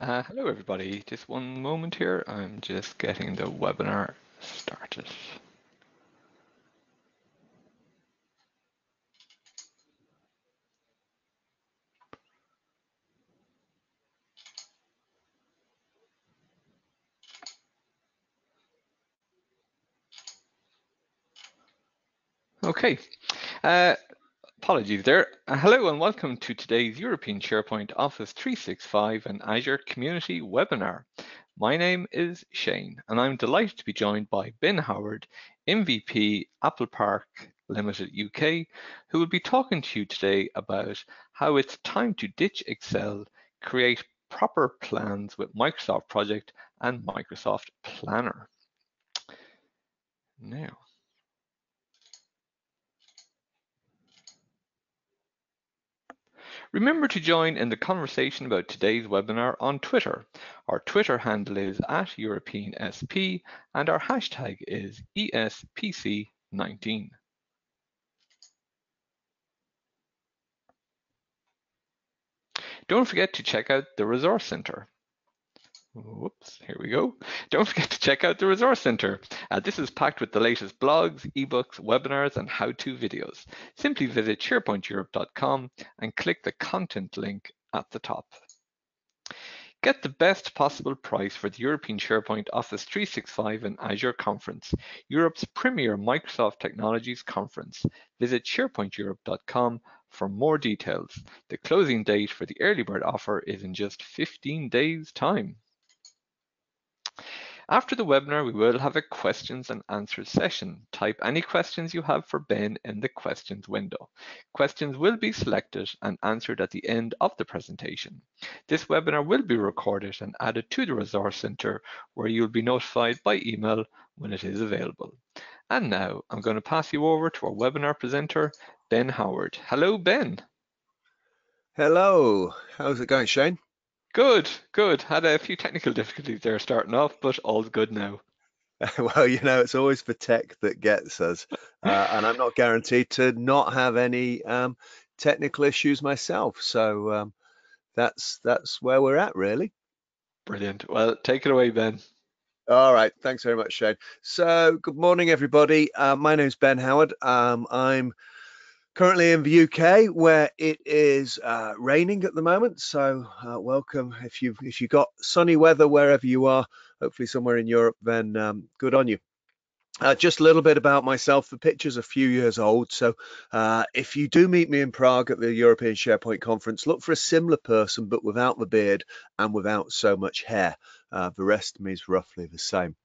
Hello everybody, just one moment here. I'm just getting the webinar started. Okay, uh, apologies there. Hello and welcome to today's European SharePoint Office 365 and Azure Community webinar. My name is Shane and I'm delighted to be joined by Ben Howard, MVP Apple Park Limited UK, who will be talking to you today about how it's time to ditch Excel, create proper plans with Microsoft Project and Microsoft Planner. Now, remember to join in the conversation about today's webinar on Twitter. Our Twitter handle is @EuropeanSP and our hashtag is ESPC19. Don't forget to check out the Resource Center. Whoops, here we go. Don't forget to check out the Resource Center. This is packed with the latest blogs, ebooks, webinars, and how-to videos. Simply visit SharePointEurope.com and click the content link at the top. Get the best possible price for the European SharePoint Office 365 and Azure Conference, Europe's premier Microsoft Technologies conference. Visit SharePointEurope.com for more details. The closing date for the early bird offer is in just 15 days' time. After the webinar, we will have a questions and answers session. Type any questions you have for Ben in the questions window. Questions will be selected and answered at the end of the presentation. This webinar will be recorded and added to the Resource Center, where you'll be notified by email when it is available. And now I'm going to pass you over to our webinar presenter, Ben Howard. Hello, Ben. Hello, how's it going, Shane? Good, good. Had a few technical difficulties there starting off, but all's good now. Well, it's always the tech that gets us, and I'm not guaranteed to not have any technical issues myself. So that's where we're at, really. Brilliant. Well, take it away, Ben. All right, thanks very much, Shane. So, good morning, everybody. My name's Ben Howard. I'm currently in the UK, where it is raining at the moment. So welcome. If you got sunny weather wherever you are, hopefully somewhere in Europe, then good on you. Just a little bit about myself. The picture's a few years old, so if you do meet me in Prague at the European SharePoint conference, look for a similar person, but without the beard and without so much hair. The rest of me is roughly the same.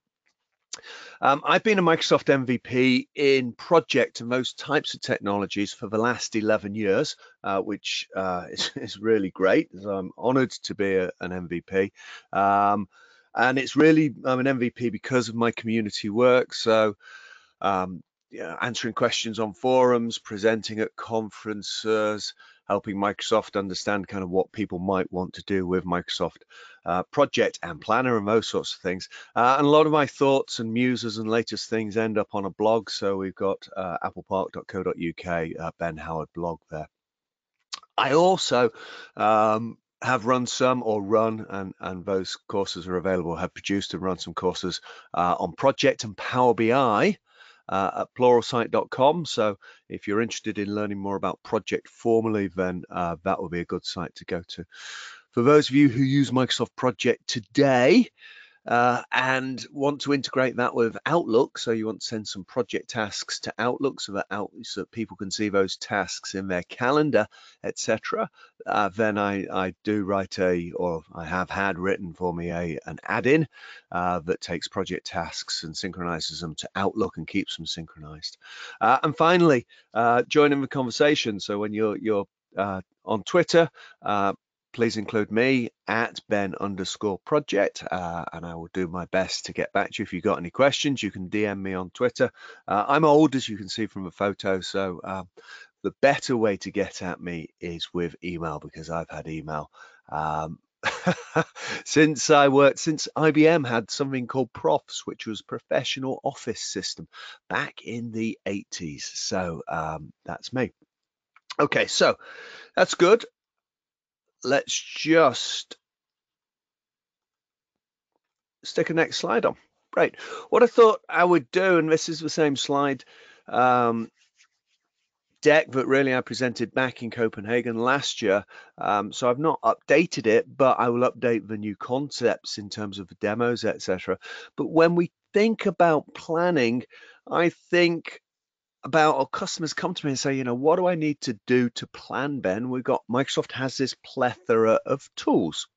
I've been a Microsoft MVP in project and those types of technologies for the last 11 years, which is really great. I'm honored to be an MVP. And it's really, I'm an MVP because of my community work. So answering questions on forums, presenting at conferences, helping Microsoft understand kind of what people might want to do with Microsoft Project and Planner and those sorts of things. And a lot of my thoughts and muses and latest things end up on a blog. So we've got applepark.co.uk, Ben Howard blog there. I also have run some or run, and those courses are available, have produced and run some courses on Project and Power BI at pluralsight.com. So if you're interested in learning more about Project formally, then that will be a good site to go to. For those of you who use Microsoft Project today, and want to integrate that with Outlook, so you want to send some project tasks to Outlook so that people can see those tasks in their calendar, etc. Then I do write or I have had written for me an add-in that takes project tasks and synchronizes them to Outlook and keeps them synchronized. And finally, join in the conversation. So when you're on Twitter, please include me at Ben_project, and I will do my best to get back to you. If you've got any questions, you can DM me on Twitter. I'm old, as you can see from the photo, so the better way to get at me is with email, because I've had email since IBM had something called Profs, which was Professional Office System, back in the 80s. So that's me. Okay, so that's good. Let's just stick a next slide on. Right. What I thought I would do, and this is the same slide deck that really I presented back in Copenhagen last year. So I've not updated it, but I will update the new concepts in terms of the demos, etc. But when we think about planning, I think about our customers come to me and say, what do I need to do to plan, Ben? Microsoft has this plethora of tools.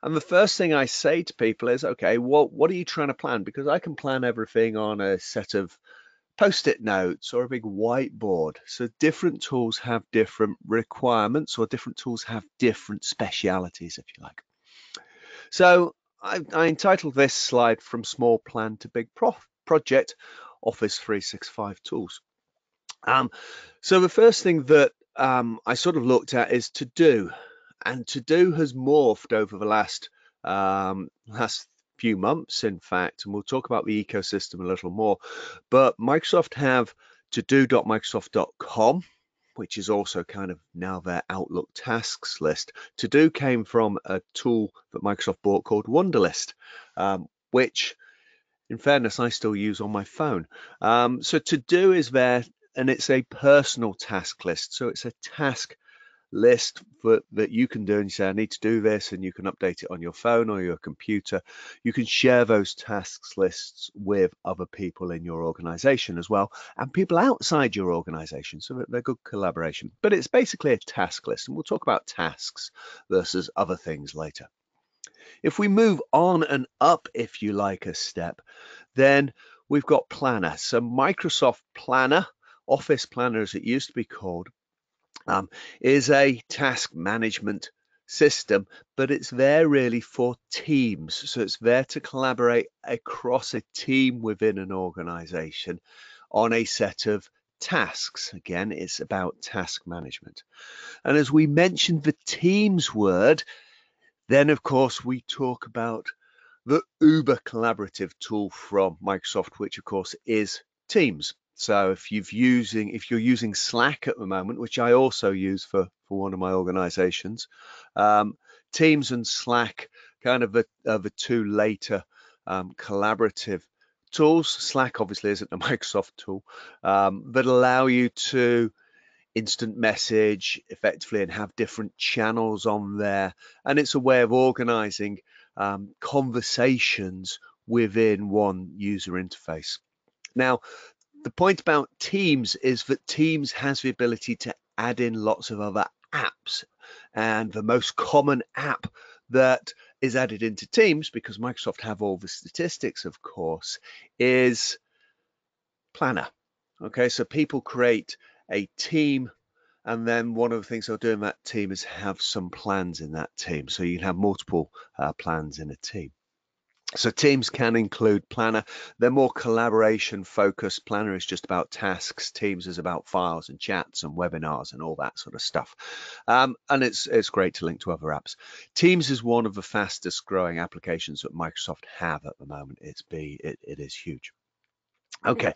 And the first thing I say to people is, okay, well, what are you trying to plan? Because I can plan everything on a set of Post-it notes or a big whiteboard. So different tools have different requirements, or different tools have different specialities, if you like. So I entitled this slide From Small Plan to Big Project, Office 365 Tools. So the first thing that I sort of looked at is To Do. And To Do has morphed over the last few months, in fact, and we'll talk about the ecosystem a little more. But Microsoft have todo.microsoft.com, which is also kind of now their Outlook tasks list. To Do came from a tool that Microsoft bought called Wunderlist, which, in fairness, I still use on my phone. So To Do is there, and it's a personal task list. So it's a task list that you can do, and you say, I need to do this, and you can update it on your phone or your computer. You can share those tasks lists with other people in your organization as well, and people outside your organization, so that they're good collaboration. But it's basically a task list, and we'll talk about tasks versus other things later. If we move on and up, if you like, a step, then we've got Planner. So Microsoft Planner, Office Planner as it used to be called, is a task management system, but it's there really for teams. So it's there to collaborate across a team within an organization on a set of tasks. Again, it's about task management. And as we mentioned the Teams word, then of course we talk about the Uber collaborative tool from Microsoft, which of course is Teams. So if you're using Slack at the moment, which I also use for one of my organizations, Teams and Slack kind of are the two later collaborative tools. Slack obviously isn't a Microsoft tool, that allow you to instant message effectively and have different channels on there. And it's a way of organizing conversations within one user interface. Now, the point about Teams is that Teams has the ability to add in lots of other apps. And the most common app that is added into Teams, because Microsoft have all the statistics, of course, is Planner. Okay, so people create a team, and then one of the things they'll do in that team is have some plans in that team. So you can have multiple plans in a team. So teams can include Planner. They're more collaboration focused. Planner is just about tasks. Teams is about files and chats and webinars and all that sort of stuff. And it's great to link to other apps. Teams is one of the fastest growing applications that Microsoft have at the moment. It is huge. Okay,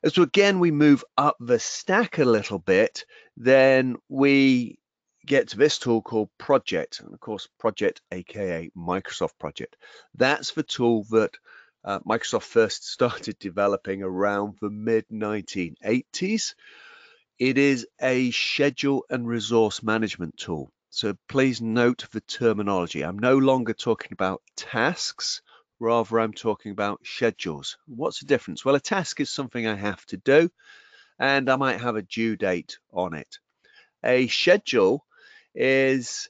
so again, we move up the stack a little bit, then we get to this tool called Project. And of course, Project, aka Microsoft Project. That's the tool that Microsoft first started developing around the mid-1980s. It is a schedule and resource management tool. So please note the terminology. I'm no longer talking about tasks. Rather, I'm talking about schedules. What's the difference? Well, a task is something I have to do, and I might have a due date on it. A schedule is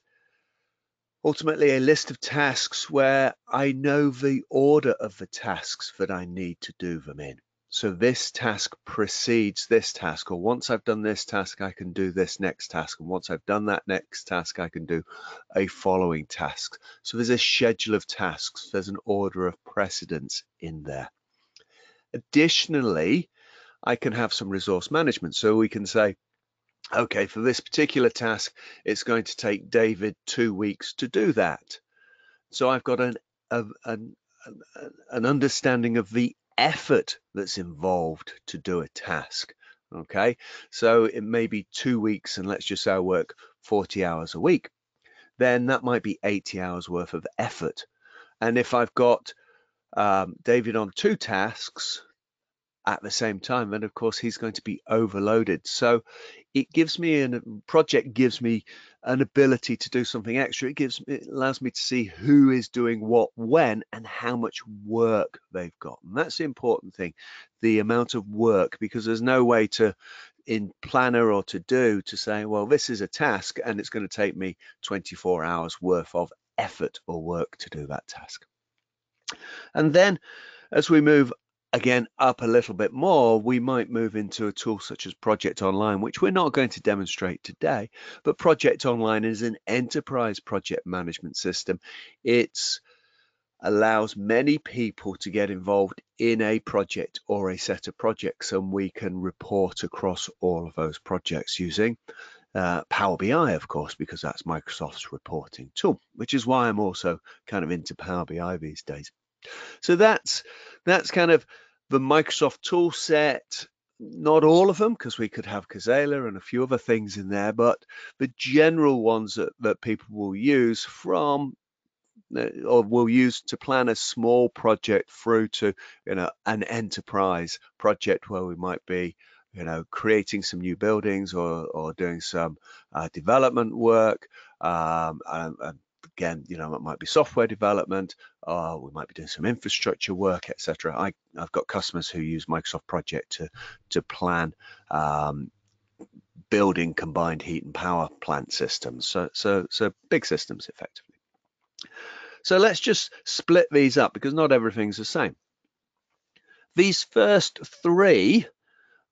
ultimately a list of tasks where I know the order of the tasks that I need to do them in. So this task precedes this task, or once I've done this task, I can do this next task. And once I've done that next task, I can do a following task. So there's a schedule of tasks. There's an order of precedence in there. Additionally, I can have some resource management. So we can say, okay, for this particular task, it's going to take David 2 weeks to do that. So I've got an understanding of the effort that's involved to do a task. Okay, so it may be 2 weeks, and let's just say I work 40 hours a week. Then that might be 80 hours worth of effort. And if I've got David on 2 tasks at the same time, then of course he's going to be overloaded. So it gives me project gives me an ability to do something extra. It allows me to see who is doing what when and how much work they've got. And that's the important thing, the amount of work, because there's no way to in Planner or to do to say, well, this is a task and it's going to take me 24 hours worth of effort or work to do that task. And then as we move again up a little bit more, we might move into a tool such as Project Online, which we're not going to demonstrate today, but Project Online is an enterprise project management system. It allows many people to get involved in a project or a set of projects, and we can report across all of those projects using Power BI, of course, because that's Microsoft's reporting tool, which is why I'm also kind of into Power BI these days. So that's kind of the Microsoft tool set. Not all of them, because we could have Kazela and a few other things in there, but the general ones that people will use from or will use to plan a small project through to an enterprise project where we might be creating some new buildings or doing some development work, and again, it might be software development, we might be doing some infrastructure work, etc. I've got customers who use Microsoft Project to plan building combined heat and power plant systems, so big systems effectively. So let's just split these up because not everything's the same. These first 3,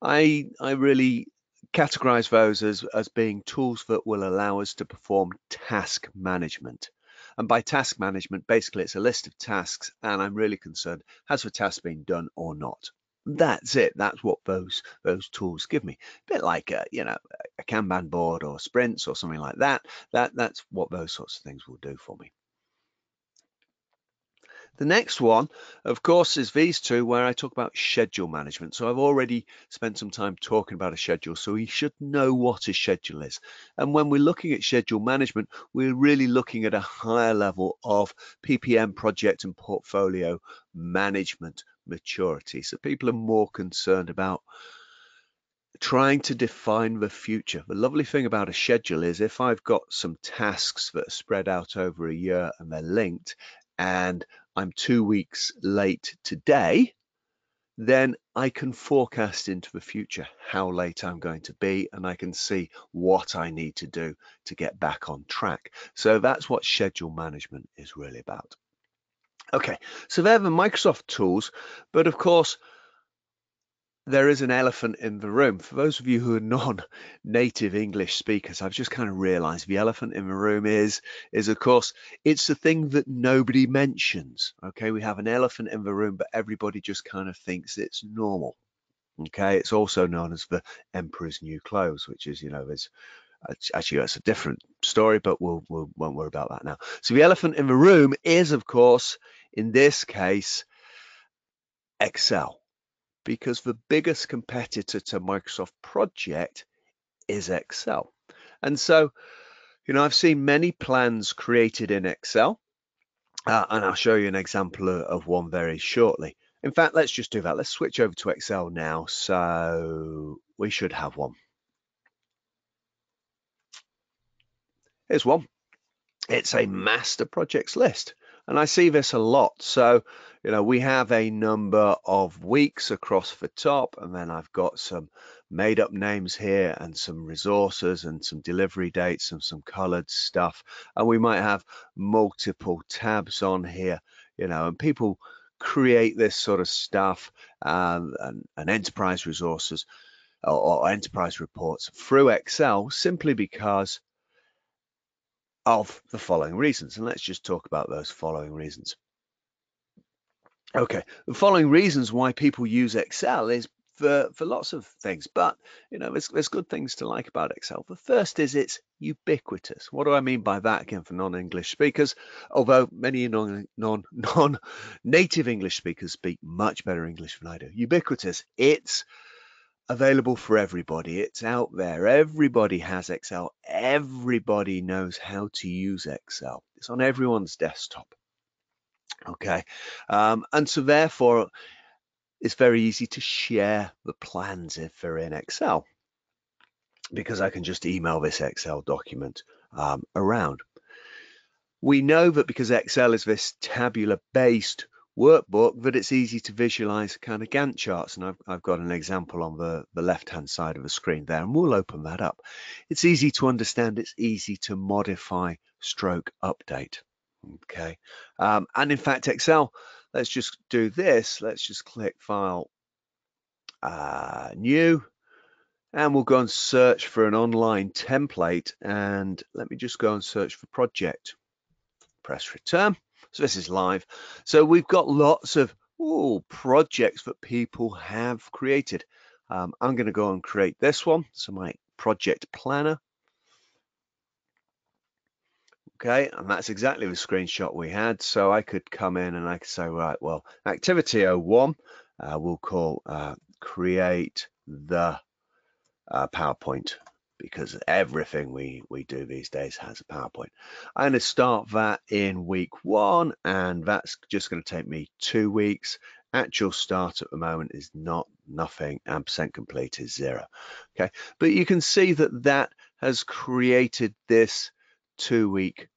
I really categorize those as being tools that will allow us to perform task management. And by task management, basically it's a list of tasks, and I'm really concerned, has the task been done or not? That's it. That's what those tools give me. A bit like a Kanban board or sprints or something like that. That's what those sorts of things will do for me. The next one, of course, is these 2 where I talk about schedule management. So I've already spent some time talking about a schedule, so we should know what a schedule is. And when we're looking at schedule management, we're really looking at a higher level of PPM, project and portfolio management maturity. So people are more concerned about trying to define the future. The lovely thing about a schedule is if I've got some tasks that are spread out over a year and they're linked, and I'm 2 weeks late today, then I can forecast into the future how late I'm going to be, and I can see what I need to do to get back on track. So that's what schedule management is really about. Okay, so they're the Microsoft tools, but of course, there is an elephant in the room. For those of you who are non-native English speakers, I've just kind of realized the elephant in the room is of course, it's the thing that nobody mentions. Okay, we have an elephant in the room, but everybody just kind of thinks it's normal. Okay, it's also known as the emperor's new clothes, which is, there's actually that's a different story, but we won't worry about that now. So the elephant in the room is, of course, in this case, Excel, because the biggest competitor to Microsoft Project is Excel. And so, I've seen many plans created in Excel, and I'll show you an example of one very shortly. In fact, let's just do that. Let's switch over to Excel now. So we should have one. Here's one. It's a master projects list. And I see this a lot. So, we have a number of weeks across the top, and then I've got some made up names here and some resources and some delivery dates and some colored stuff. And we might have multiple tabs on here, and people create this sort of stuff and enterprise resources or enterprise reports through Excel simply because of the following reasons. And let's just talk about those following reasons. Okay, the following reasons why people use Excel is for lots of things, but there's good things to like about Excel. The first is it's ubiquitous. What do I mean by that? Again, for non-English speakers, although many non-native English speakers speak much better English than I do. Ubiquitous. It's available for everybody. It's out there. Everybody has Excel. Everybody knows how to use Excel. It's on everyone's desktop. Okay, and so therefore it's very easy to share the plans if they're in Excel, because I can just email this Excel document around. We know that because Excel is this tabular-based workbook, that it's easy to visualize kind of Gantt charts. And I've got an example on the left-hand side of the screen there, and we'll open that up. It's easy to understand. It's easy to modify, stroke, update. Okay. And in fact, Excel, let's just do this. Let's just click File, New, and we'll go and search for an online template. And let me just go and search for project. Press return. So this is live. So we've got lots of projects that people have created. I'm going to go and create this one. So my project planner. Okay, and that's exactly the screenshot we had. So I could come in and I could say, right, well, activity 01, we'll call create the PowerPoint, because everything we do these days has a PowerPoint. I'm going to start that in week 1, and that's just going to take me 2 weeks. Actual start at the moment is nothing, and percent complete is 0. Okay, but you can see that that has created this 2-week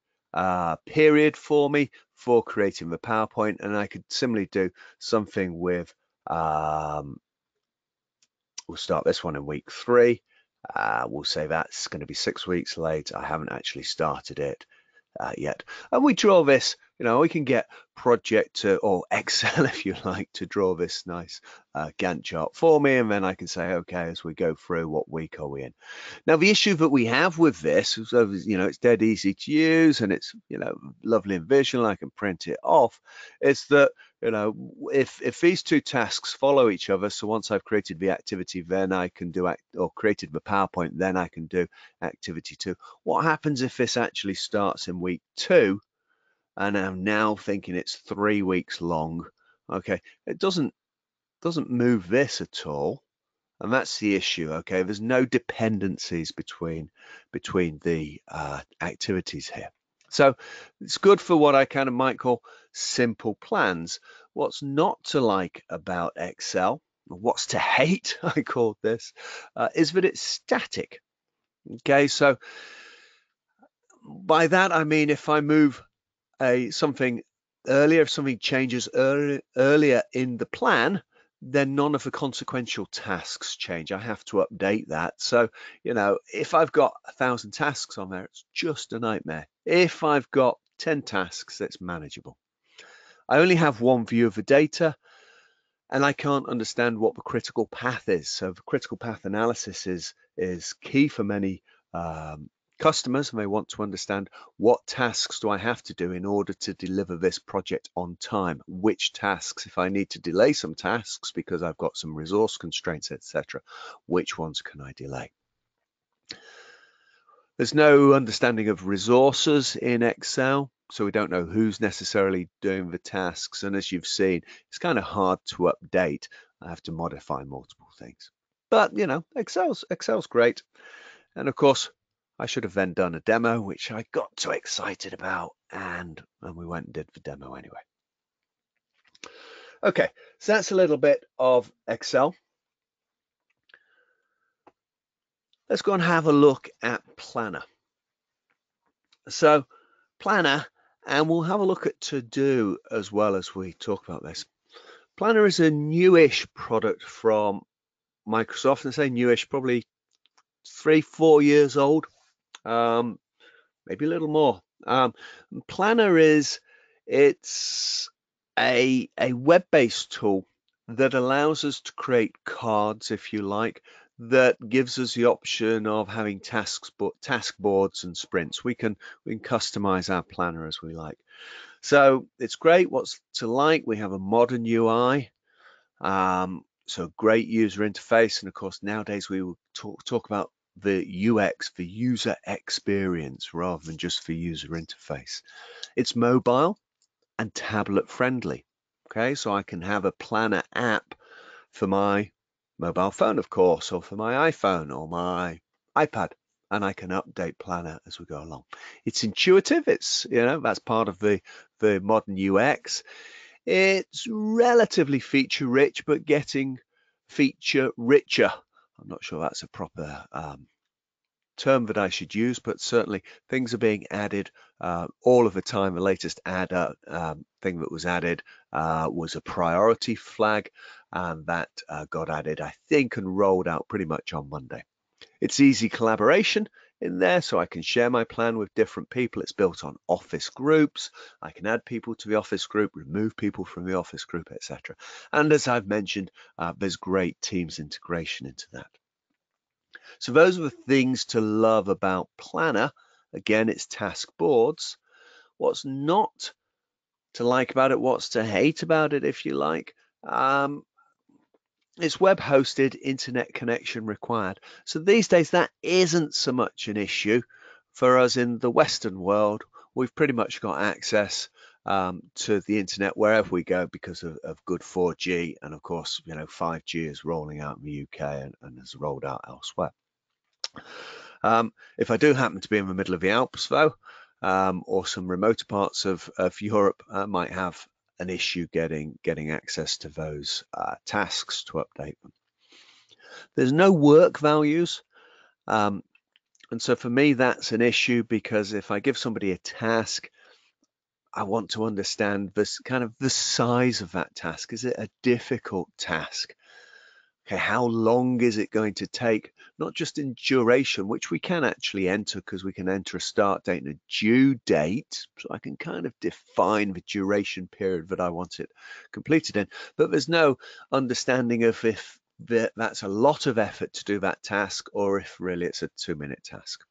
period for me for creating the PowerPoint, and I could similarly do something with we'll start this one in week 3. We'll say that's going to be 6 weeks late. I haven't actually started it yet. And we draw this, we can get project to, or Excel, if you like, to draw this nice Gantt chart for me. And then I can say, okay, as we go through, what week are we in? Now, the issue that we have with this is, it's dead easy to use, and it's, lovely and visual. I can print it off. It's that, if these two tasks follow each other, so once I've created the activity, then I can do or created the PowerPoint, then I can do activity 2. What happens if this actually starts in week 2, and I'm now thinking it's 3 weeks long? Okay, it doesn't move this at all. And that's the issue. Okay, there's no dependencies between the activities here. So it's good for what I kind of might call simple plans. What's not to like about Excel, what's to hate, I called this, is that it's static. Okay, so by that I mean if I move something earlier, if something changes earlier in the plan, then none of the consequential tasks change. I have to update that. So, if I've got 1,000 tasks on there, it's just a nightmare. If I've got 10 tasks, it's manageable. I only have one view of the data, and I can't understand what the critical path is. So the critical path analysis is key for many customers, and they want to understand what tasks do I have to do in order to deliver this project on time, which tasks, if I need to delay some tasks because I've got some resource constraints, etc., which ones can I delay? There's no understanding of resources in Excel, so we don't know who's necessarily doing the tasks, and as you've seen, it's kind of hard to update. I have to modify multiple things, but Excel's great. And of course, I should have then done a demo, which I got too excited about, and we went and did the demo anyway. Okay, so that's a little bit of Excel. Let's go and have a look at Planner. So Planner, and we'll have a look at To Do as well as we talk about this. Planner is a newish product from Microsoft. I say newish, probably 3-4 years old, maybe a little more. Planner it's a web-based tool that allows us to create cards, if you like, that gives us the option of having task boards and sprints. We can customize our planner as we like. So it's great. What's to like? We have a modern UI, so great user interface, and of course nowadays we will talk about the UX, the user experience, rather than just the user interface. It's mobile and tablet friendly. Okay, so I can have a planner app for my mobile phone, of course, or for my iPhone or my iPad, and I can update planner as we go along. It's intuitive. It's that's part of the the modern UX. It's relatively feature rich, but getting feature richer. I'm not sure that's a proper term that I should use, but certainly things are being added all of the time. The latest thing that was added was a priority flag, and that got added, I think, and rolled out pretty much on Monday. It's easy collaboration in there, so I can share my plan with different people. It's built on office groups. I can add people to the office group, remove people from the office group, etc. And as I've mentioned, there's great Teams integration into that. So those are the things to love about Planner. Again, it's task boards. What's not to like about it, what's to hate about it, if you like, it's web hosted, internet connection required. So these days that isn't so much an issue for us in the Western world. We've pretty much got access to the internet wherever we go because of good 4G, and of course, 5G is rolling out in the UK and has rolled out elsewhere. If I do happen to be in the middle of the Alps, though, or some remoter parts of Europe, I might have an issue getting access to those tasks to update them. There's no work values, and so for me that's an issue, because if I give somebody a task, I want to understand this kind of the size of that task. Is it a difficult task? Okay, how long is it going to take? Not just in duration, which we can actually enter, because we can enter a start date and a due date. So I can kind of define the duration period that I want it completed in. But there's no understanding of if that's a lot of effort to do that task, or if really it's a 2-minute task.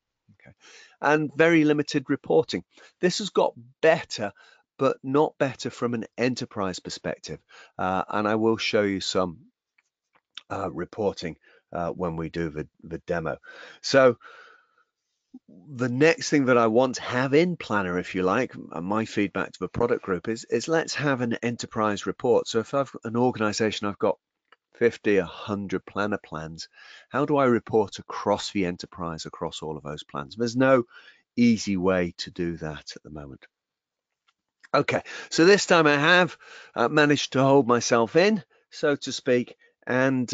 Okay, and very limited reporting. This has got better, but not better from an enterprise perspective. And I will show you some reporting when we do the demo. So the next thing that I want to have in Planner, if you like, my feedback to the product group is let's have an enterprise report. So if I've got an organization, I've got 50, 100 Planner plans, how do I report across the enterprise, across all of those plans? There's no easy way to do that at the moment. Okay, so this time I have managed to hold myself in, so to speak, and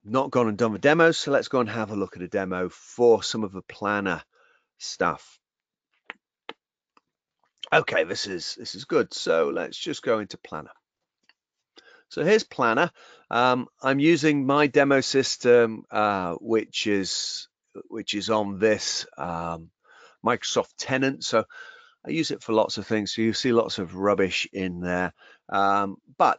not gone and done the demos. So let's go and have a look at a demo for some of the Planner stuff. Okay, this is good. So let's just go into Planner. So here's Planner. I'm using my demo system, which is on this Microsoft tenant. So I use it for lots of things. So you see lots of rubbish in there. But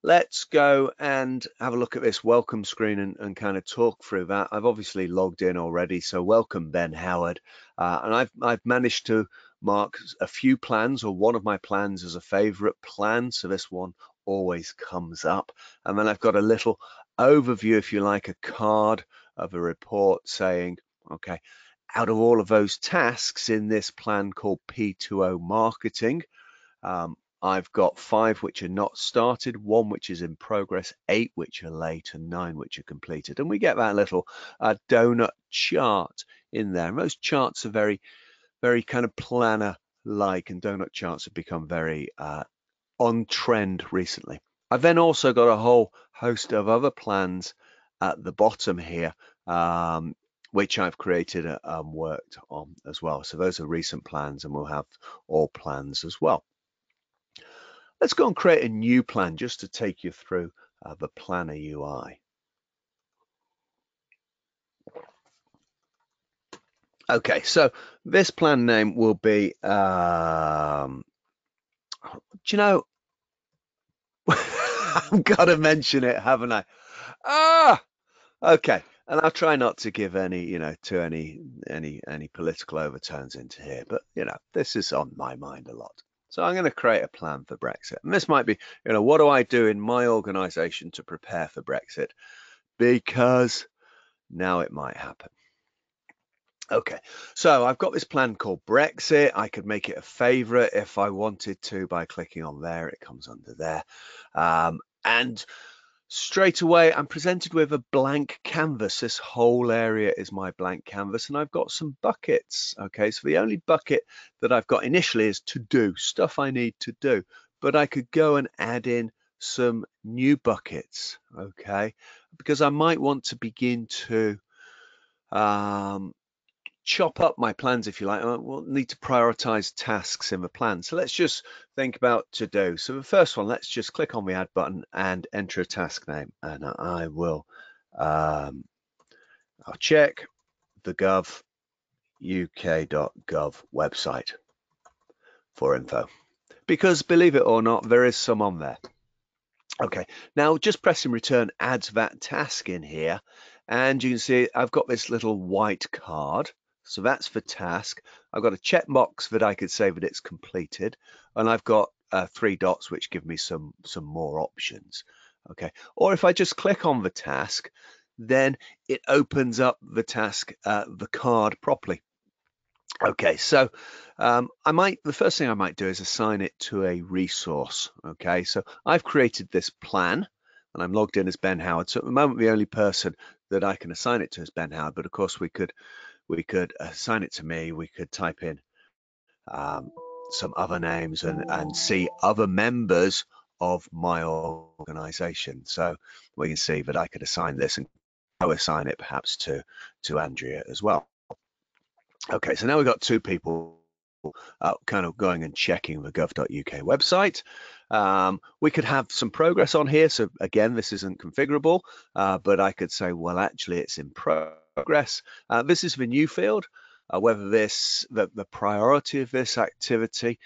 let's go and have a look at this welcome screen and kind of talk through that. I've obviously logged in already, so welcome, Ben Howard. And I've managed to mark a few plans, or one of my plans as a favorite plan. So this one always comes up. And then I've got a little overview, if you like, a card of a report saying, okay, out of all of those tasks in this plan called P2O marketing, I've got 5 which are not started, 1 which is in progress, 8 which are late, and 9 which are completed. And we get that little donut chart in there. And those charts are very, very kind of planner-like, and donut charts have become very on trend recently. I've then also got a whole host of other plans at the bottom here, which I've created and worked on as well. So those are recent plans, and we'll have all plans as well. Let's go and create a new plan just to take you through the Planner UI. Okay, so this plan name will be, do you know, I've got to mention it, haven't I? Okay, and I'll try not to give any, any political overtones into here, but this is on my mind a lot. So I'm going to create a plan for Brexit. And this might be, what do I do in my organization to prepare for Brexit? Because now it might happen. Okay, so I've got this plan called Brexit. I could make it a favorite if I wanted to by clicking on there. It comes under there. And straight away I'm presented with a blank canvas. This whole area is my blank canvas, and I've got some buckets. Okay, so the only bucket that I've got initially is to do, stuff I need to do, but I could go and add in some new buckets, okay, because I might want to begin to chop up my plans, if you like. I will need to prioritize tasks in the plan. So let's just think about to do. So the first one, let's just click on the add button and enter a task name. And I will, I'll check the uk.gov website for info, because believe it or not, there is some on there. Okay, now just pressing return adds that task in here, and you can see I've got this little white card. So that's for task. I've got a check box that I could say that it's completed, and I've got 3 dots which give me some more options. Okay, or if I just click on the task, then it opens up the task, the card properly. Okay, so the first thing I might do is assign it to a resource. Okay, so I've created this plan and I'm logged in as Ben Howard. So at the moment, the only person that I can assign it to is Ben Howard, but of course we could assign it to me. We could type in some other names and see other members of my organization. So we can see that I could assign this and co-assign it perhaps to Andrea as well. Okay, so now we've got 2 people kind of going and checking the gov.uk website. We could have some progress on here. So again, this isn't configurable, but I could say, well, actually it's in progress. This is the new field, whether the priority of this activity,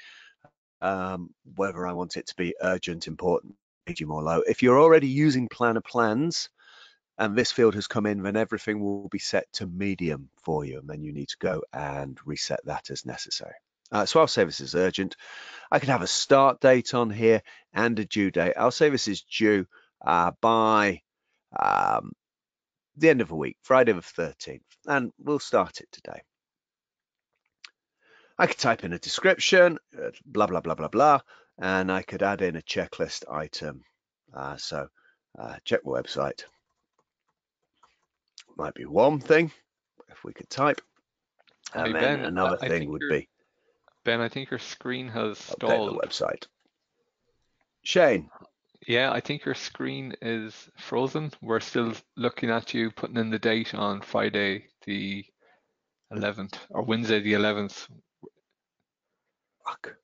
whether I want it to be urgent, important, medium or low. If you're already using planner plans, and this field has come in, then everything will be set to medium for you, and then you need to go and reset that as necessary. So I'll say this is urgent. I could have a start date on here and a due date. I'll say this is due by the end of the week, Friday the 13th, and we'll start it today. I could type in a description, blah, blah, blah, blah, blah, and I could add in a checklist item. Check the website. Might be one thing if we could type, and Hey then Ben, another thing would be Ben, I think your screen has update the stalled. website. Shane. Yeah, I think your screen is frozen. We're still looking at you putting in the date on Friday the 11th or Wednesday the 11th. Fuck.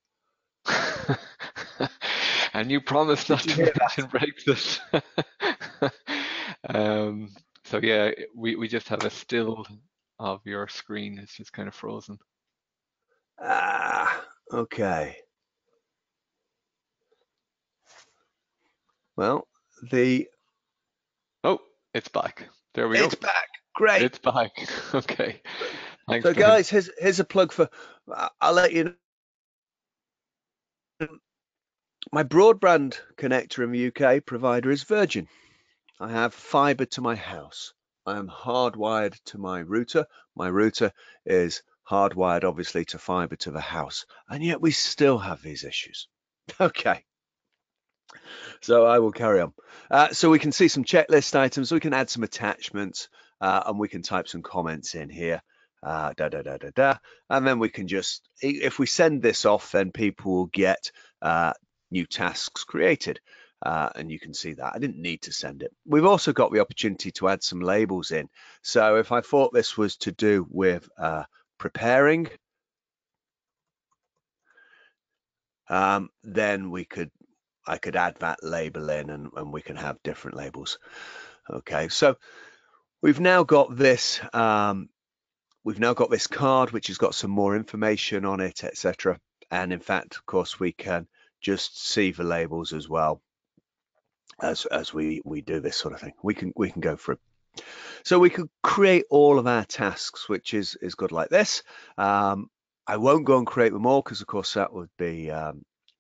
And you promised not Did you to hear mention Brexit. Um, so yeah, we just have a still of your screen. It's just kind of frozen. that? Okay. Well, Oh, it's back. There we go. it's back. Great. It's back. Okay. Thanks, So, Ben. guys, here's a plug for. I'll let you know. My broadband connector in the UK provider is Virgin. I have fibre to my house. I am hardwired to my router. My router is hardwired, obviously, to fibre to the house, and yet we still have these issues. Okay. So I will carry on. So we can see some checklist items. We can add some attachments, and we can type some comments in here. And then we can just, if we send this off, then people will get new tasks created. And you can see that I didn't need to send it. We've also got the opportunity to add some labels in. So if I thought this was to do with preparing, then I could add that label in, and we can have different labels. Okay, so we've now got this card which has got some more information on it, etc. And in fact, of course, we can just see the labels as well as we do this sort of thing. We can go through. So we could create all of our tasks, which is good like this. I won't go and create them all because, of course, that would be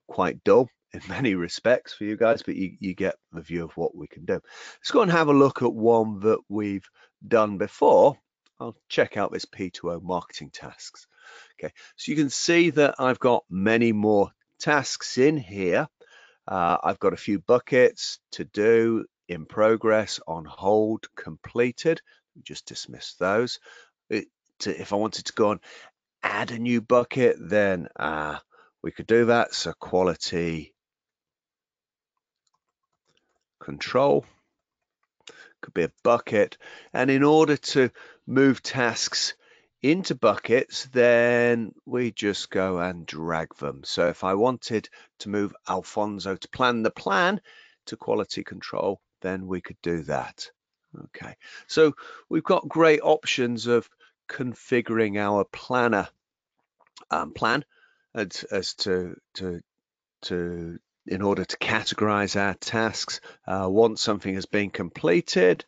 quite dull in many respects for you guys, but you get the view of what we can do. Let's go and have a look at one that we've done before. I'll check out this P2O marketing tasks. Okay, so you can see that I've got many more tasks in here. I've got a few buckets to do in progress, on hold, completed. Just dismiss those. If I wanted to go and add a new bucket, then we could do that. So quality control could be a bucket. And in order to move tasks into buckets, then we just go and drag them. So if I wanted to move Alfonso to plan the plan to quality control, then we could do that. Okay, so we've got great options of configuring our planner plan as to in order to categorize our tasks. Once something has been completed,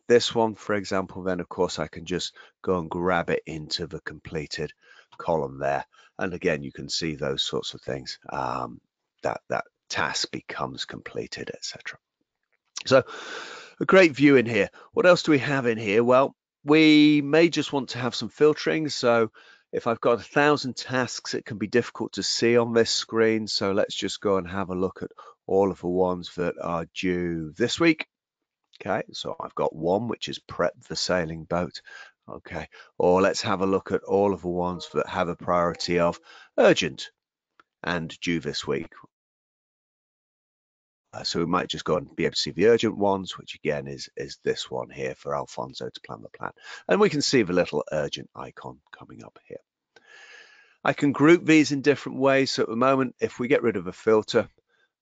this one, for example, then of course I can just go and grab it into the completed column there. And again, you can see those sorts of things. That task becomes completed, etc. So a great view in here. What else do we have in here? Well, we may just want to have some filtering. So if I've got 1,000 tasks, it can be difficult to see on this screen. So let's just go and have a look at all of the ones that are due this week. Okay, so I've got one, which is prep the sailing boat. Okay, or let's have a look at all of the ones that have a priority of urgent and due this week. So we might just go and be able to see the urgent ones, which again is this one here for Alfonso to plan the plan. And we can see the little urgent icon coming up here. I can group these in different ways. So at the moment, if we get rid of a filter,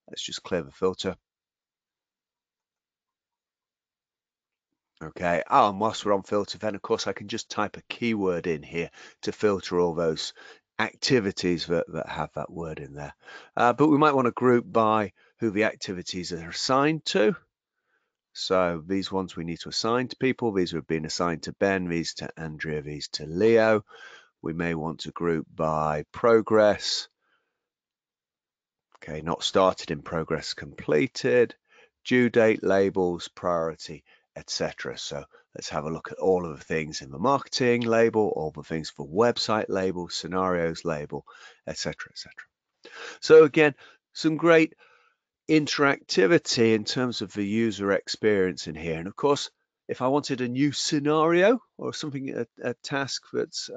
let's just clear the filter. Okay, and whilst we're on filter, then of course I can just type a keyword in here to filter all those activities that have that word in there. But we might want to group by who the activities are assigned to. So these ones we need to assign to people. These have been assigned to Ben, these to Andrea, these to Leo. We may want to group by progress. Okay, not started, in progress, completed, due date, labels, priority, etc. So let's have a look at all of the things in the marketing label, all the things for website label, scenarios label, etc., etc. So again, some great interactivity in terms of the user experience in here. And of course, if I wanted a new scenario or something, a task that's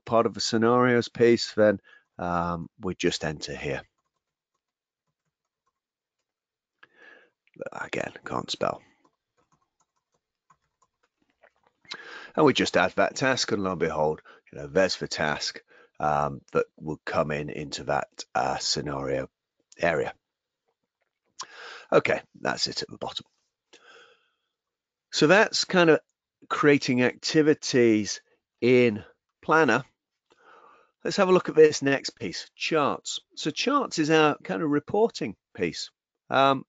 part of the scenarios piece, then we just enter here. Again, can't spell. And we just add that task, and lo and behold, there's the task that will come into that scenario area. Okay, that's it at the bottom. So that's kind of creating activities in Planner. Let's have a look at this next piece, charts. So charts is our kind of reporting piece. And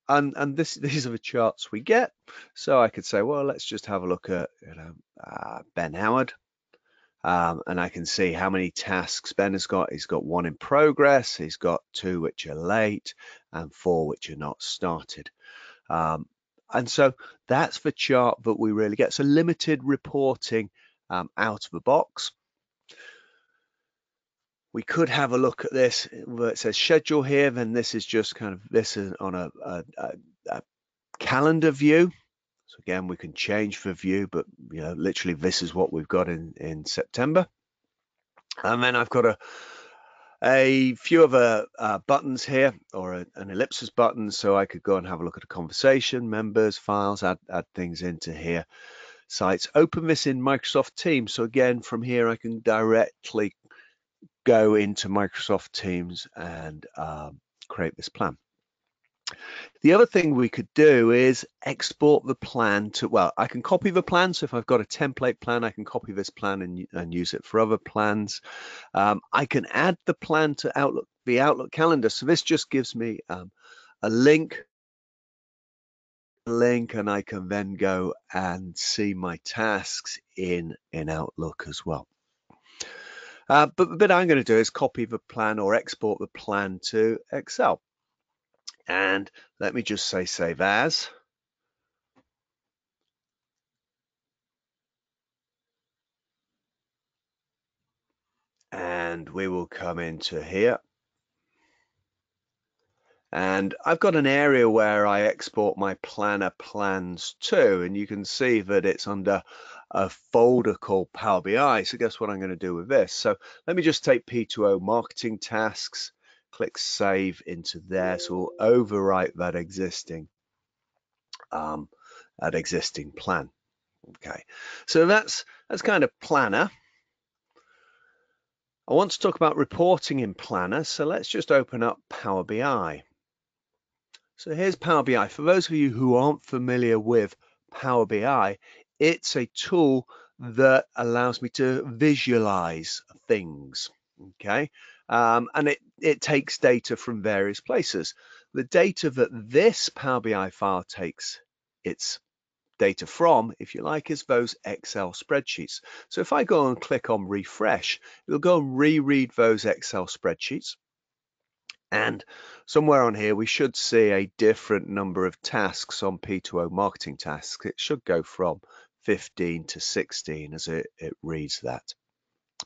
these are the charts we get. So I could say, well, let's just have a look at Ben Howard. And I can see how many tasks Ben has got. He's got 1 in progress, he's got 2 which are late, and 4 which are not started. And so that's the chart that we really get. So limited reporting out of the box. We could have a look at this where it says schedule here, then this is just kind of, this is on a calendar view. So again, we can change the view, but literally this is what we've got in September. And then I've got a few other buttons here, or an ellipsis button, so I could go and have a look at a conversation, members, files, add things into here. Sites, open this in Microsoft Teams. So again, from here I can directly go into Microsoft Teams and create this plan. The other thing we could do is export the plan to, well, I can copy the plan. So if I've got a template plan, I can copy this plan and use it for other plans. I can add the plan to Outlook, the Outlook calendar. So this just gives me a link, and I can then go and see my tasks in Outlook as well. But the bit I'm going to do is copy the plan or export the plan to Excel. And let me just say save as. And we will come into here And I've got an area where I export my planner plans to, and you can see that it's under a folder called Power BI. So guess what I'm going to do with this? So let me just take P2O marketing tasks, click save into there. So we'll overwrite that existing plan. Okay, so that's kind of planner. I want to talk about reporting in planner. So let's just open up Power BI. So here's Power BI. For those of you who aren't familiar with Power BI, it's a tool that allows me to visualize things. Okay, and it takes data from various places. The data that this Power BI file takes its data from, if you like, is those Excel spreadsheets. So if I go and click on refresh, it'll go and reread those Excel spreadsheets. And somewhere on here, we should see a different number of tasks on P2O marketing tasks. It should go from 15 to 16 as it reads that,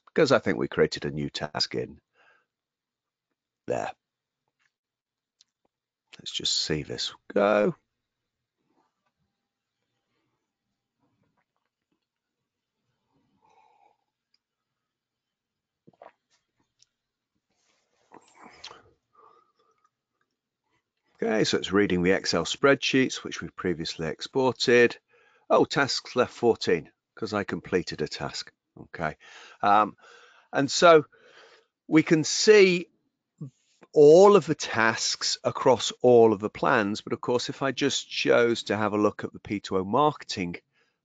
because I think we created a new task in there. Let's just see this go. Okay, so it's reading the Excel spreadsheets, which we've previously exported. Oh, tasks left 14, because I completed a task. Okay, and so we can see all of the tasks across all of the plans. But of course, if I just chose to have a look at the P2O marketing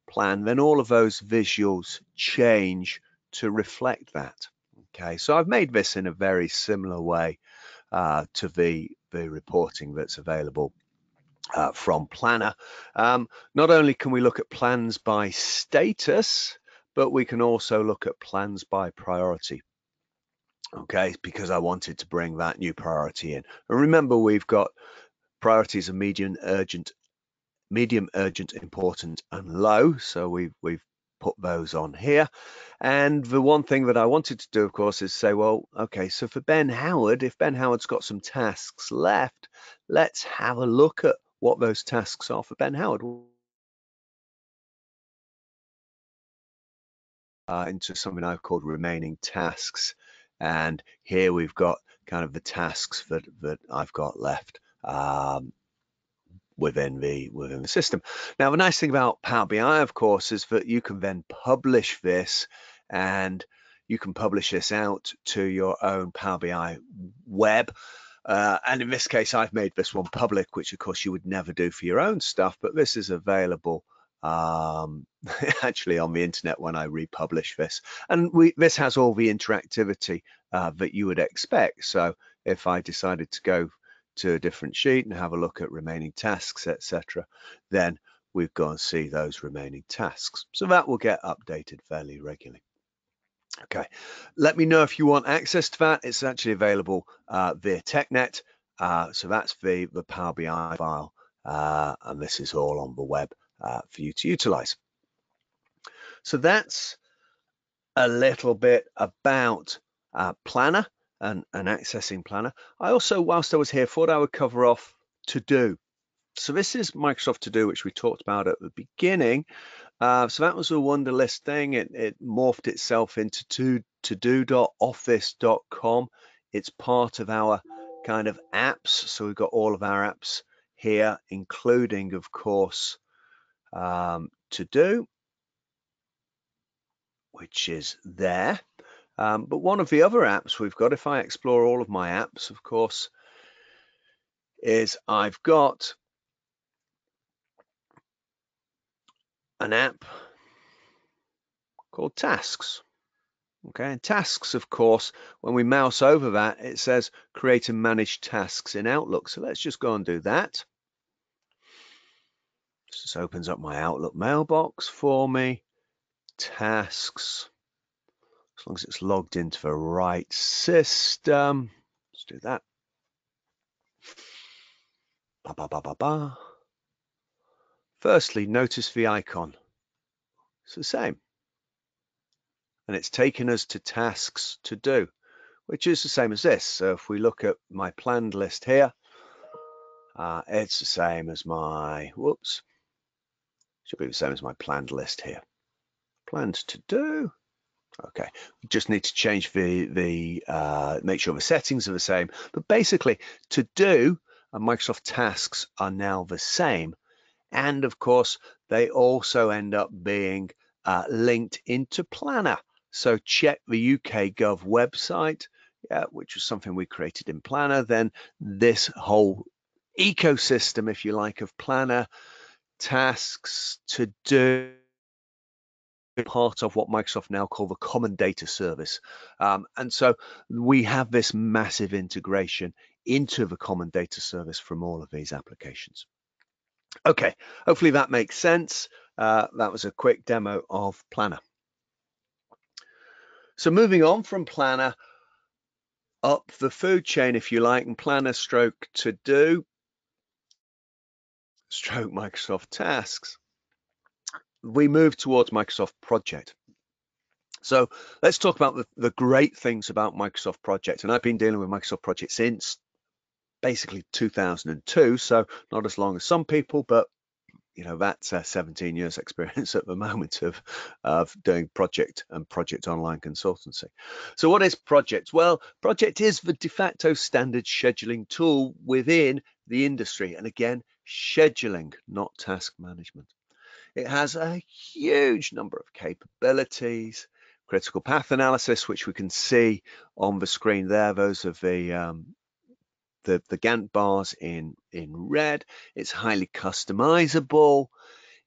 plan, then all of those visuals change to reflect that. Okay, so I've made this in a very similar way to the reporting that's available from Planner. Not only can we look at plans by status, but we can also look at plans by priority. Okay, because I wanted to bring that new priority in. And remember, we've got priorities of medium, urgent, important, and low. So we've put those on here. And the one thing that I wanted to do, of course, is say, well, okay, so for Ben Howard, if Ben Howard's got some tasks left, let's have a look at what those tasks are for Ben Howard. Into something I've called remaining tasks. And here we've got kind of the tasks that I've got left within the system. Now, the nice thing about Power BI, of course, is that you can then publish this, and you can publish this out to your own Power BI web. And in this case, I've made this one public, which of course you would never do for your own stuff, but this is available actually on the internet when I republish this. And this has all the interactivity that you would expect. So if I decided to go to a different sheet and have a look at remaining tasks, etc., then we've got to see those remaining tasks. So that will get updated fairly regularly. Okay, let me know if you want access to that. It's actually available via TechNet. So that's the Power BI file, and this is all on the web for you to utilize. So that's a little bit about Planner and accessing Planner. I also, whilst I was here, thought I would cover off To Do. So this is Microsoft To Do, which we talked about at the beginning. So that was a Wunderlist thing. It morphed itself into todo.office.com. It's part of our kind of apps. So we've got all of our apps here, including, of course, To Do, which is there. But one of the other apps we've got, if I explore all of my apps, of course, is I've got an app called Tasks. Okay, and tasks, of course, when we mouse over that, it says create and manage tasks in Outlook. So let's just go and do that. This opens up my Outlook mailbox for me. Tasks, as long as it's logged into the right system. Let's do that. Ba, ba, ba, ba, ba. Firstly, notice the icon. It's the same. And it's taken us to tasks to do, which is the same as this. So if we look at my planned list here, It's the same as my, whoops, should be the same as my planned list here. Planned to do. Okay, we just need to change make sure the settings are the same. But basically, to do and Microsoft tasks are now the same. And of course, they also end up being linked into Planner. So check the UK Gov website, which was something we created in Planner. Then this whole ecosystem, if you like, of Planner, tasks, to do, part of what Microsoft now call the common data service. And so we have this massive integration into the common data service from all of these applications. Okay, hopefully that makes sense. That was a quick demo of Planner. So moving on from Planner up the food chain, if you like, and Planner stroke to do, stroke Microsoft tasks, we move towards Microsoft Project. So let's talk about the great things about Microsoft Project. And I've been dealing with Microsoft Project since basically 2002, so not as long as some people, but you know, that's 17 years experience at the moment of doing project and project online consultancy. So what is Project? Well, Project is the de facto standard scheduling tool within the industry. And again, scheduling, not task management. It has a huge number of capabilities, critical path analysis, which we can see on the screen there. Those are the Gantt bars in red. It's highly customizable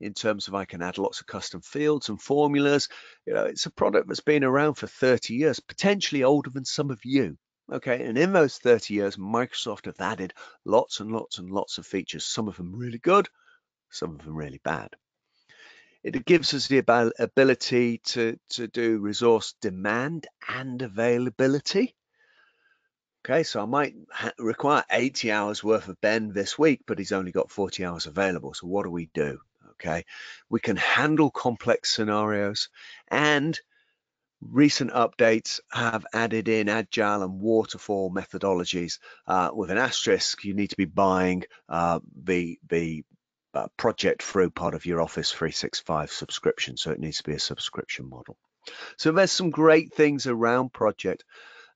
in terms of I can add lots of custom fields and formulas. You know, it's a product that's been around for 30 years, potentially older than some of you. Okay, and in those 30 years, Microsoft have added lots and lots and lots of features, some of them really good, some of them really bad. It gives us the ability to do resource demand and availability. Okay, so I might require 80 hours worth of Ben this week, but he's only got 40 hours available. So what do we do? Okay, we can handle complex scenarios, and recent updates have added in agile and waterfall methodologies. With an asterisk, you need to be buying the project through part of your Office 365 subscription. So it needs to be a subscription model. So there's some great things around Project,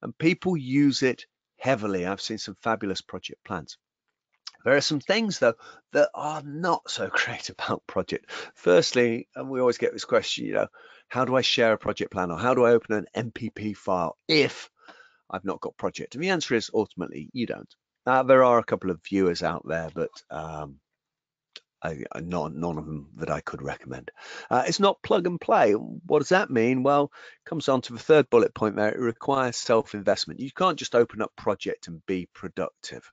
and people use it heavily. I've seen some fabulous project plans. There are some things, though, that are not so great about Project. Firstly, and we always get this question, you know, how do I share a project plan, or how do I open an MPP file if I've not got Project? And the answer is ultimately you don't. There are a couple of viewers out there, but none of them that I could recommend. It's not plug and play. What does that mean? Well, it comes on to the third bullet point there. It requires self-investment. You can't just open up Project and be productive.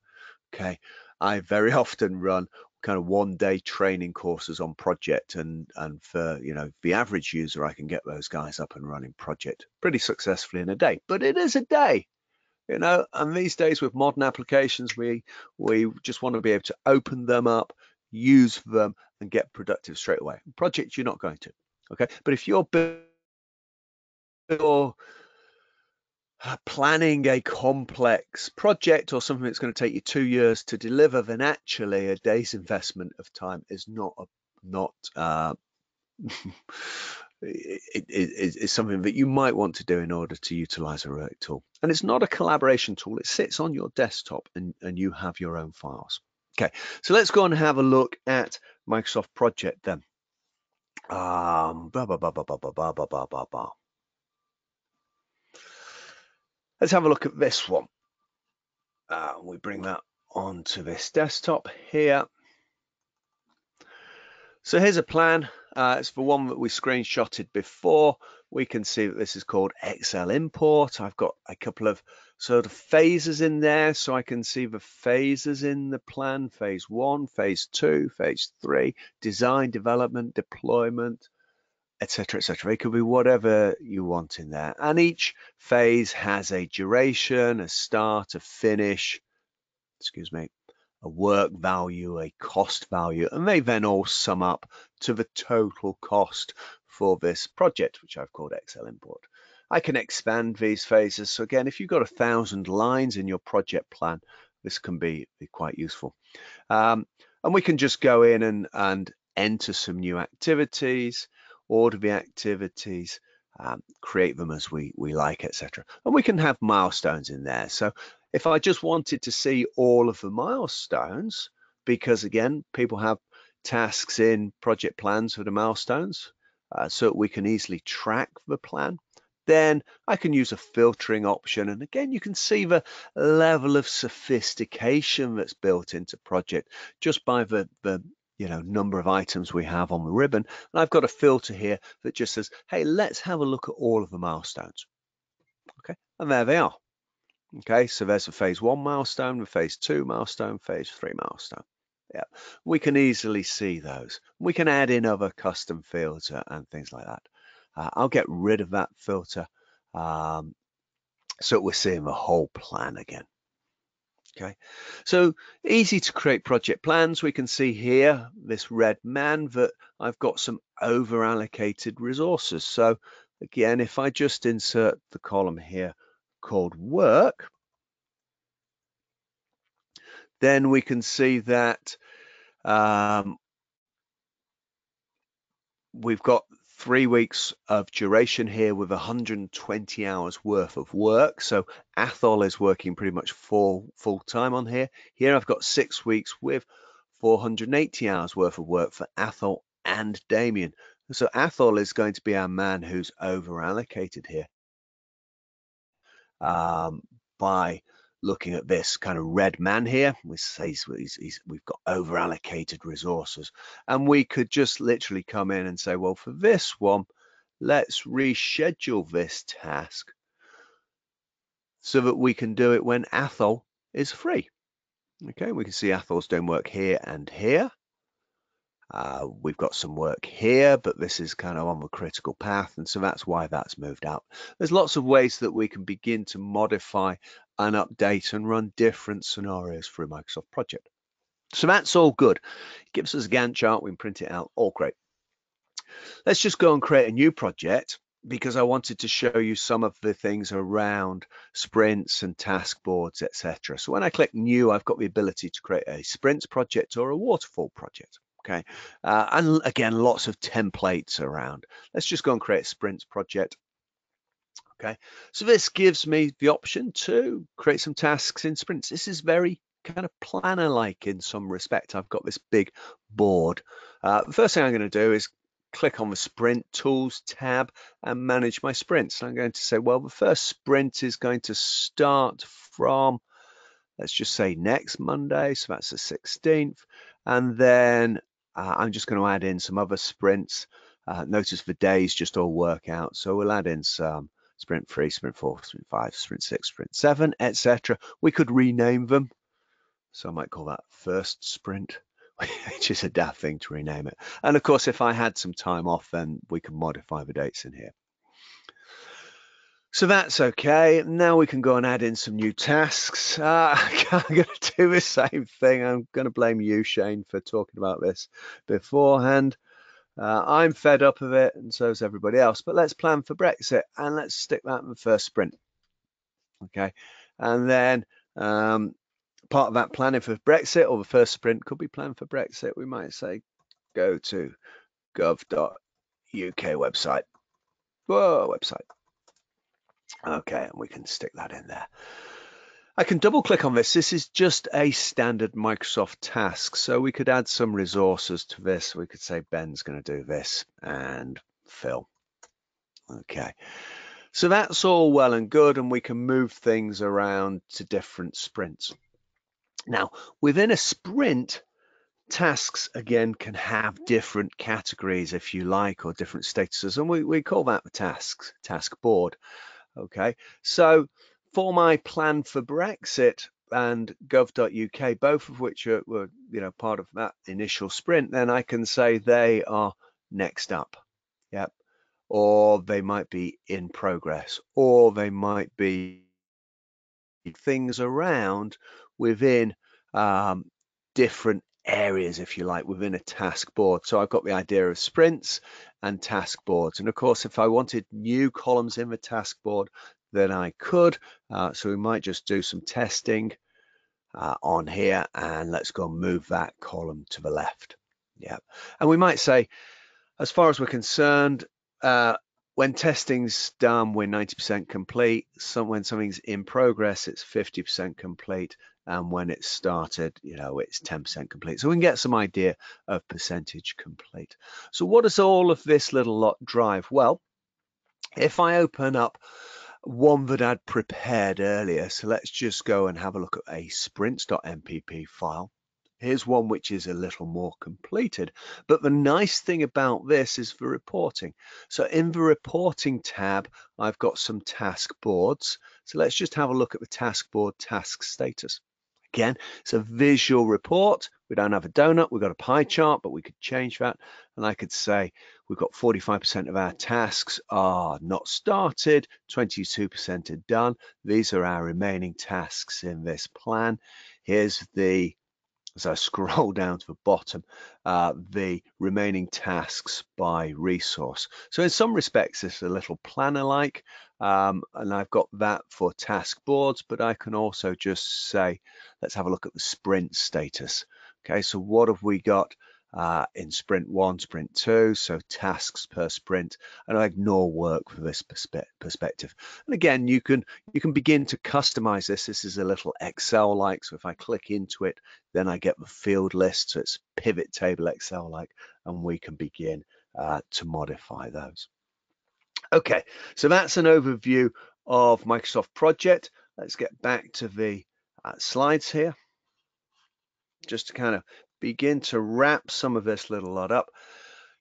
Okay, I very often run kind of one-day training courses on Project, and for, you know, the average user, I can get those guys up and running Project pretty successfully in a day. But it is a day, you know, and these days with modern applications, we just want to be able to open them up, use them, and get productive straight away. Project, you're not going to. Okay, but if you're planning a complex project or something that's going to take you 2 years to deliver, then actually a day's investment of time is is something that you might want to do in order to utilize a Revit tool. And it's not a collaboration tool. It sits on your desktop and you have your own files. Okay, so let's go and have a look at Microsoft Project then. Let's have a look at this one. We bring that onto this desktop here. So here's a plan. It's the one that we screenshotted before. We can see that this is called Excel import. I've got a couple of sort of phases in there, so I can see the phases in the plan: phase 1, phase 2, phase 3, design, development, deployment, etc., etc. It could be whatever you want in there. And each phase has a duration, a start, a finish, excuse me, a work value, a cost value, and they then all sum up to the total cost for this project, which I've called Excel import. I can expand these phases. So again, if you've got 1,000 lines in your project plan, this can be quite useful. And we can just go in and enter some new activities, order the activities, create them as we like, etc. And we can have milestones in there. So if I just wanted to see all of the milestones, because again, people have tasks in project plans for the milestones, so we can easily track the plan, then I can use a filtering option. And again, you can see the level of sophistication that's built into project just by the number of items we have on the ribbon. And I've got a filter here that just says, hey, let's have a look at all of the milestones. Okay, and there they are. Okay, so there's the phase 1 milestone, the phase 2 milestone, phase 3 milestone. Yeah, we can easily see those. We can add in other custom fields and things like that. I'll get rid of that filter so we're seeing the whole plan again. Okay, so easy to create project plans. We can see here this red man that I've got some over allocated resources. So again, if I just insert the column here called work, then we can see that we've got 3 weeks of duration here with 120 hours worth of work. So Athol is working pretty much full time on here. Here I've got 6 weeks with 480 hours worth of work for Athol and Damien. So Athol is going to be our man who's over allocated here by looking at this kind of red man here. We say we've got over allocated resources, and we could just literally come in and say, well, for this one, let's reschedule this task so that we can do it when Athol is free. Okay, we can see Athol's doing work here and here. We've got some work here, but this is kind of on the critical path, and so that's why that's moved out. There's lots of ways that we can begin to modify and update and run different scenarios through Microsoft Project. So that's all good. It gives us a Gantt chart, we can print it out, all great. Let's just go and create a new project because I wanted to show you some of the things around sprints and task boards, etc. So when I click new, I've got the ability to create a sprints project or a waterfall project. Okay, and again, lots of templates around. Let's just go and create a sprints project. Okay, so this gives me the option to create some tasks in sprints. This is very kind of planner-like in some respect. I've got this big board. The first thing I'm going to do is click on the Sprint Tools tab and manage my sprints. And I'm going to say, well, the first sprint is going to start from, let's just say next Monday, so that's the 16th. And then I'm just going to add in some other sprints. Notice the days just all work out. So we'll add in some sprint 3, sprint 4, sprint 5, sprint 6, sprint 7, etc. We could rename them. So I might call that first sprint, which is a daft thing to rename it. And of course, if I had some time off, then we can modify the dates in here. So that's okay. Now we can go and add in some new tasks. I'm going to do the same thing. I'm going to blame you, Shane, for talking about this beforehand. I'm fed up of it, and so is everybody else. But let's plan for Brexit, and let's stick that in the first sprint. Okay, and then part of that planning for Brexit, or the first sprint could be planned for Brexit. We might say go to gov.uk website. Whoa, website. Okay, and we can stick that in there. I can double click on this. This is just a standard Microsoft task. So we could add some resources to this. We could say Ben's going to do this and Phil. Okay. So that's all well and good, and we can move things around to different sprints. Now, within a sprint, tasks again can have different categories, if you like, or different statuses, and we call that the task board. Okay, so for my plan for Brexit and gov.uk, both of which were part of that initial sprint, then I can say they are next up. Yep. Or they might be in progress, or they might be things around within different areas, if you like, within a task board. So I've got the idea of sprints and task boards. And of course, if I wanted new columns in the task board, then I could. So we might just do some testing. on here, and let's go and move that column to the left. Yeah, and we might say, as far as we're concerned, when testing's done, we're 90% complete. When something's in progress, it's 50% complete. And when it's started, it's 10% complete. So we can get some idea of percentage complete. So what does all of this little lot drive? Well, if I open up one that I'd prepared earlier, so let's just go and have a look at a sprints.mpp file. Here's one which is a little more completed, but the nice thing about this is the reporting. So in the reporting tab, I've got some task boards. So let's just have a look at the task board task status. Again, it's a visual report. We don't have a donut, we've got a pie chart, but we could change that. And I could say we've got 45% of our tasks are not started, 22% are done. These are our remaining tasks in this plan. Here's as I scroll down to the bottom, the remaining tasks by resource. So in some respects, it's a little planner-like, and I've got that for task boards, but I can also just say, let's have a look at the sprint status. Okay, so what have we got in sprint 1, sprint 2, so tasks per sprint, and I ignore work for this perspective. And again, you can begin to customize this. This is a little Excel-like, so if I click into it, then I get the field list, so it's pivot table Excel-like, and we can begin to modify those. Okay, so that's an overview of Microsoft Project. Let's get back to the slides here, just to kind of begin to wrap some of this little lot up.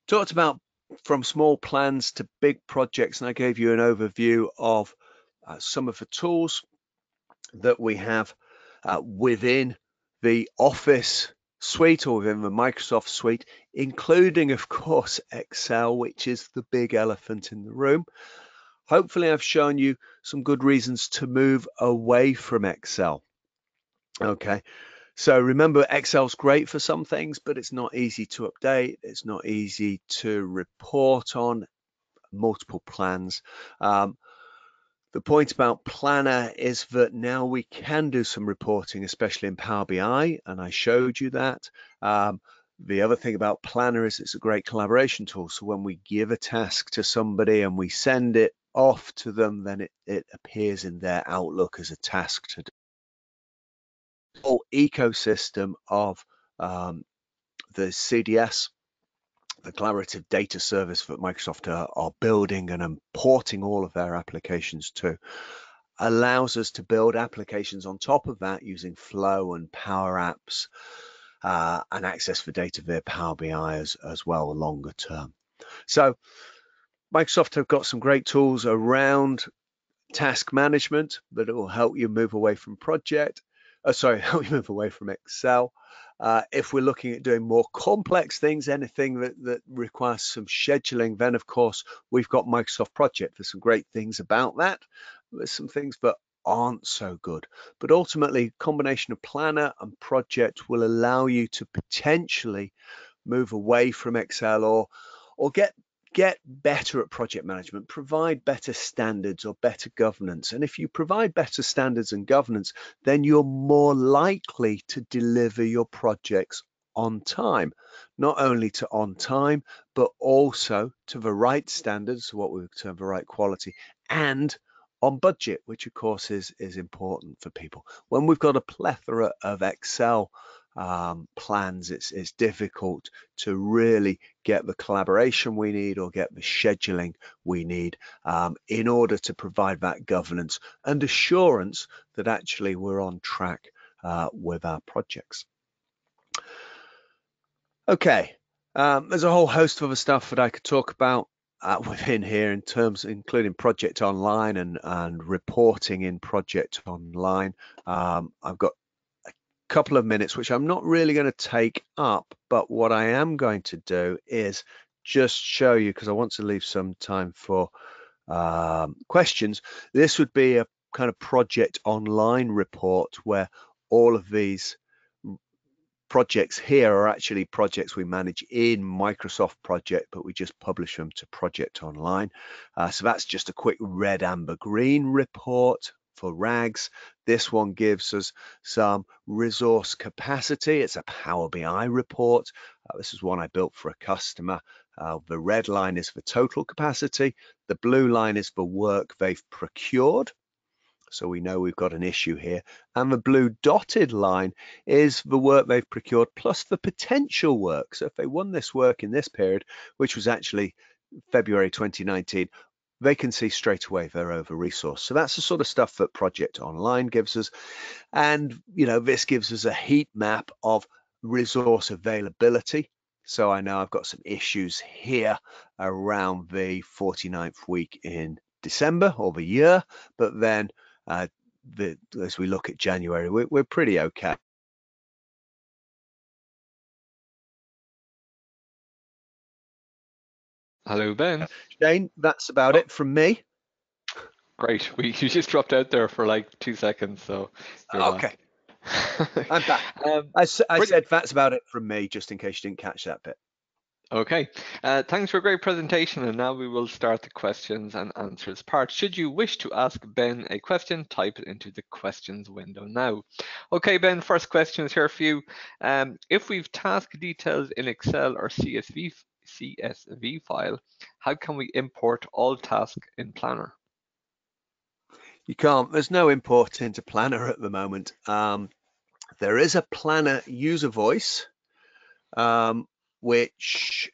Talked about from small plans to big projects, and I gave you an overview of some of the tools that we have within the Office suite or within the Microsoft suite, including, of course, Excel, which is the big elephant in the room. Hopefully, I've shown you some good reasons to move away from Excel. Okay, so remember, Excel's great for some things, but it's not easy to update. It's not easy to report on multiple plans. The point about Planner is that now we can do some reporting, especially in Power BI, and I showed you that. The other thing about Planner is it's a great collaboration tool. So when we give a task to somebody and we send it off to them, then it appears in their Outlook as a task to do. The whole ecosystem of the CDS, the collaborative data service that Microsoft are building and importing all of their applications to, allows us to build applications on top of that using Flow and Power Apps and access for data via Power BI as well longer term. So Microsoft have got some great tools around task management, but it will help you move away from help you move away from Excel. If we're looking at doing more complex things, anything that requires some scheduling, then of course we've got Microsoft Project. There's some great things about that. There's some things that aren't so good, but ultimately combination of Planner and Project will allow you to potentially move away from Excel or get better at project management, provide better standards or better governance. And if you provide better standards and governance, then you're more likely to deliver your projects on time, not only to on time, but also to the right standards, what we would term the right quality, and on budget, which of course is important for people. When we've got a plethora of Excel plans, it's difficult to really get the collaboration we need or get the scheduling we need in order to provide that governance and assurance that actually we're on track with our projects. Okay, there's a whole host of other stuff that I could talk about within here in terms including Project Online and reporting in Project Online. I've got couple of minutes, which I'm not really going to take up, but what I am going to do is just show you, because I want to leave some time for questions. This would be a kind of Project Online report where all of these projects here are actually projects we manage in Microsoft Project, but we just publish them to Project Online. So that's just a quick red, amber, green report. for RAGs. This one gives us some resource capacity. It's a Power BI report. This is one I built for a customer. The red line is for total capacity. The blue line is for work they've procured. So we know we've got an issue here. And the blue dotted line is the work they've procured plus the potential work. So if they won this work in this period, which was actually February 2019, they can see straight away they're over resourced. So that's the sort of stuff that Project Online gives us. And, you know, this gives us a heat map of resource availability. So I know I've got some issues here around the 49th week in December or the year, but then as we look at January, we're pretty okay. Hello, Ben. Shane, that's about Oh, it from me. great. You just dropped out there for like 2 seconds, so you're Okay, back. I'm back. Um, I Brilliant. said that's about it from me, just in case you didn't catch that bit. Okay. Thanks for a great presentation, and now we will start the questions and answers part. Should you wish to ask Ben a question, type it into the questions window now. Okay, Ben, first question is here for you. If we've task details in Excel or CSV file, how can we import all tasks in Planner? You can't. There's no import into Planner at the moment. There is a Planner user voice, which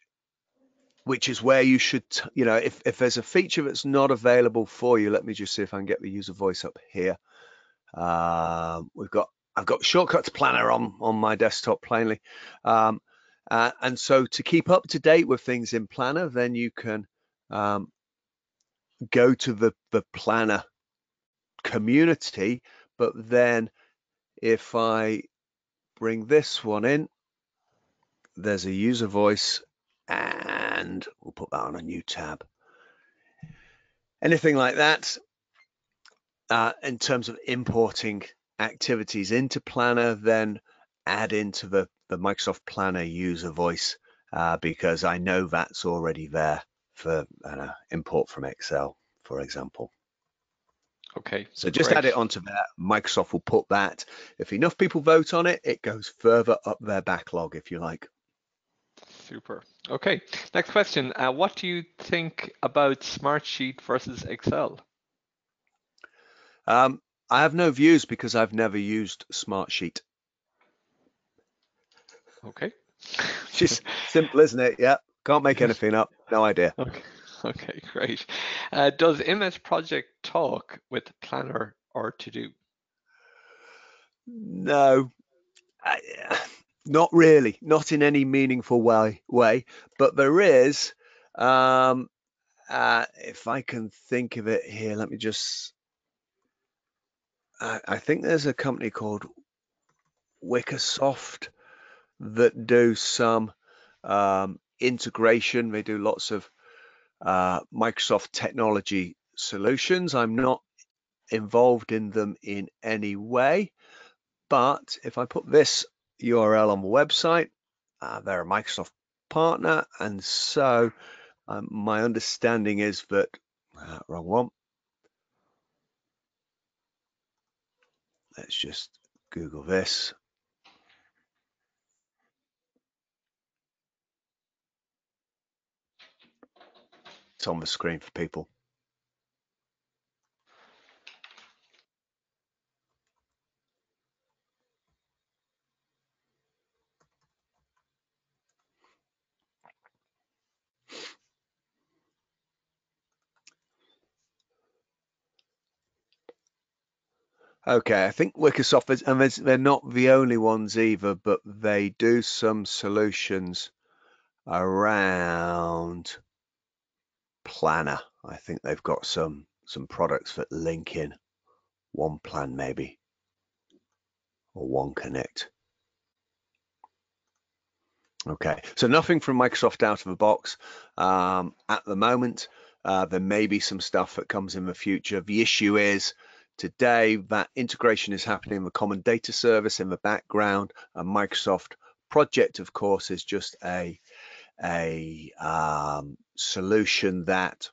is where you should, you know, if there's a feature that's not available for you, let me just see if I can get the user voice up here. I've got shortcut to Planner on my desktop plainly. And so to keep up to date with things in Planner, then you can go to the Planner community. But then if I bring this one in, there's a user voice, and we'll put that on a new tab. Anything like that, in terms of importing activities into Planner, then add into the Microsoft Planner user voice, because I know that's already there for import from Excel, for example. Okay, So just add great. it onto there. Microsoft will put that. If enough people vote on it, it goes further up their backlog, if you like. Super. Okay, next question. What do you think about Smartsheet versus Excel? I have no views because I've never used Smartsheet. Okay. Just simple, isn't it? Yeah, can't make anything up. No idea. Okay, okay, great. Does MS Project talk with Planner or To Do? No, not really, not in any meaningful way. But there is, if I can think of it here, let me just. I think there's a company called Wickersoft that do some integration. They do lots of Microsoft technology solutions. I'm not involved in them in any way, but if I put this URL on the website, they're a Microsoft partner, and so my understanding is that wrong one. Let's just Google this. It's on the screen for people. Okay, I think Wickersoft is, and they're not the only ones either, but they do some solutions around Planner. I think they've got some products that link in One Plan maybe, or One Connect. Okay, so nothing from Microsoft out of the box at the moment. There may be some stuff that comes in the future. The issue is today that integration is happening in the common data service in the background. A Microsoft project, of course, is just a solution that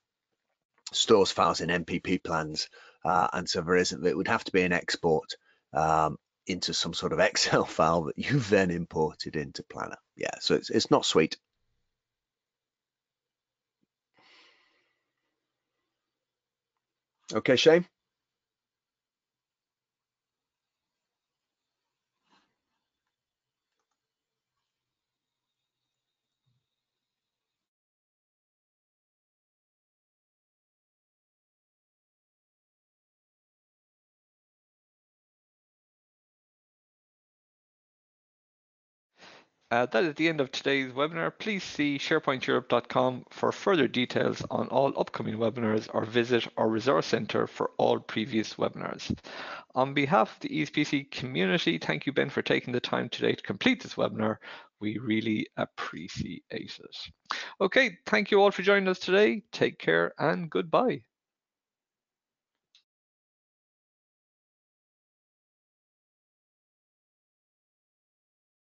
stores files in MPP plans and so it would have to be an export into some sort of Excel file that you've then imported into Planner. Yeah, so it's not sweet. Okay, Shane. That is the end of today's webinar. Please see sharepointeurope.com for further details on all upcoming webinars or visit our resource center for all previous webinars. On behalf of the EasePC community, thank you, Ben, for taking the time today to complete this webinar. We really appreciate it. Okay, thank you all for joining us today. Take care and goodbye.